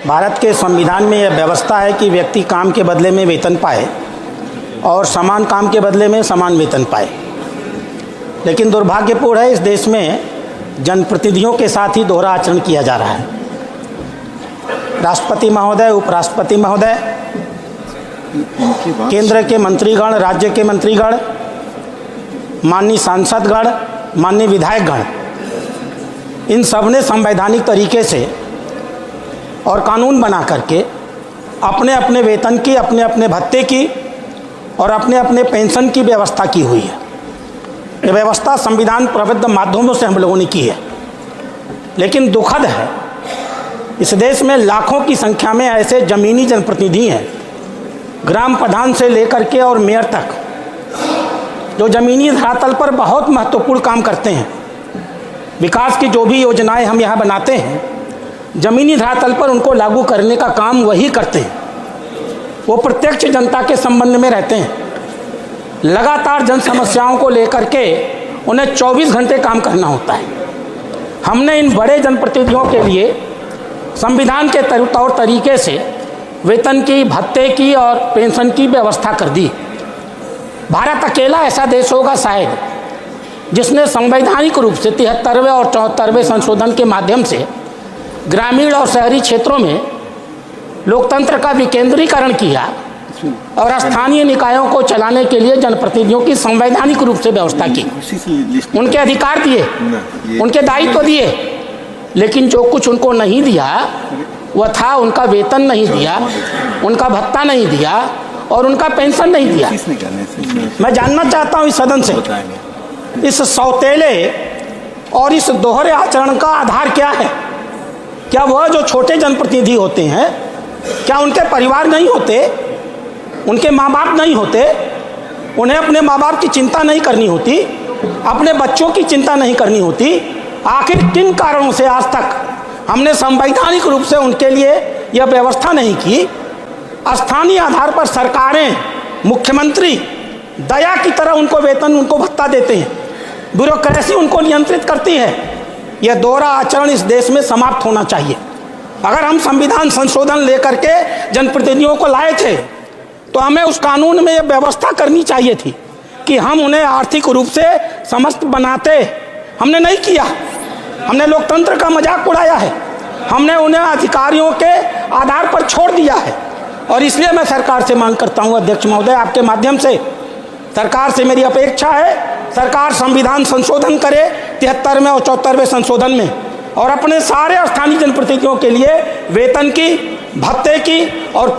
भारत के संविधान में यह व्यवस्था है कि व्यक्ति काम के बदले में वेतन पाए और समान काम के बदले में समान वेतन पाए। लेकिन दुर्भाग्यपूर्ण है, इस देश में जनप्रतिनिधियों के साथ ही दोहरा आचरण किया जा रहा है। राष्ट्रपति महोदय, उपराष्ट्रपति महोदय, केंद्र के मंत्रीगण, राज्य के मंत्रीगण, माननीय सांसदगण, माननीय विधायकगण, इन सब ने संवैधानिक तरीके से और कानून बना करके अपने अपने वेतन की, अपने अपने भत्ते की और अपने अपने पेंशन की व्यवस्था की हुई है। ये व्यवस्था संविधान प्रबद्ध माध्यमों से हम लोगों ने की है। लेकिन दुखद है, इस देश में लाखों की संख्या में ऐसे ज़मीनी जनप्रतिनिधि हैं, ग्राम प्रधान से लेकर के और मेयर तक, जो ज़मीनी धरातल पर बहुत महत्वपूर्ण काम करते हैं। विकास की जो भी योजनाएं हम यहाँ बनाते हैं, ज़मीनी धरातल पर उनको लागू करने का काम वही करते हैं। वो प्रत्यक्ष जनता के संबंध में रहते हैं। लगातार जन समस्याओं को लेकर के उन्हें 24 घंटे काम करना होता है। हमने इन बड़े जनप्रतिनिधियों के लिए संविधान के तौर तरीके से वेतन की, भत्ते की और पेंशन की व्यवस्था कर दी। भारत अकेला ऐसा देश होगा शायद जिसने संवैधानिक रूप से 73वें और 74वें संशोधन के माध्यम से ग्रामीण और शहरी क्षेत्रों में लोकतंत्र का विकेंद्रीकरण किया और स्थानीय निकायों को चलाने के लिए जनप्रतिनिधियों की संवैधानिक रूप से व्यवस्था की। उनके अधिकार दिए, उनके दायित्व दिए, लेकिन जो कुछ उनको नहीं दिया वह था उनका वेतन नहीं दिया, उनका भत्ता नहीं दिया और उनका पेंशन नहीं दिया। मैं जानना चाहता हूँ इस सदन से, इस सौतेले और इस दोहरे आचरण का आधार क्या है? क्या वह जो छोटे जनप्रतिनिधि होते हैं, क्या उनके परिवार नहीं होते, उनके माँ बाप नहीं होते, उन्हें अपने माँ बाप की चिंता नहीं करनी होती, अपने बच्चों की चिंता नहीं करनी होती? आखिर किन कारणों से आज तक हमने संवैधानिक रूप से उनके लिए यह व्यवस्था नहीं की? स्थानीय आधार पर सरकारें, मुख्यमंत्री दया की तरह उनको वेतन, उनको भत्ता देते हैं, ब्यूरोक्रेसी उनको नियंत्रित करती है। यह दोहरा आचरण इस देश में समाप्त होना चाहिए। अगर हम संविधान संशोधन लेकर के जनप्रतिनिधियों को लाए थे तो हमें उस कानून में यह व्यवस्था करनी चाहिए थी कि हम उन्हें आर्थिक रूप से समस्त बनाते। हमने नहीं किया, हमने लोकतंत्र का मजाक उड़ाया है, हमने उन्हें अधिकारियों के आधार पर छोड़ दिया है। और इसलिए मैं सरकार से मांग करता हूं, अध्यक्ष महोदय, आपके माध्यम से सरकार से मेरी अपेक्षा है, सरकार संविधान संशोधन करे 73वें और 74वें संशोधन में और अपने सारे स्थानीय जनप्रतिनिधियों के लिए वेतन की, भत्ते की और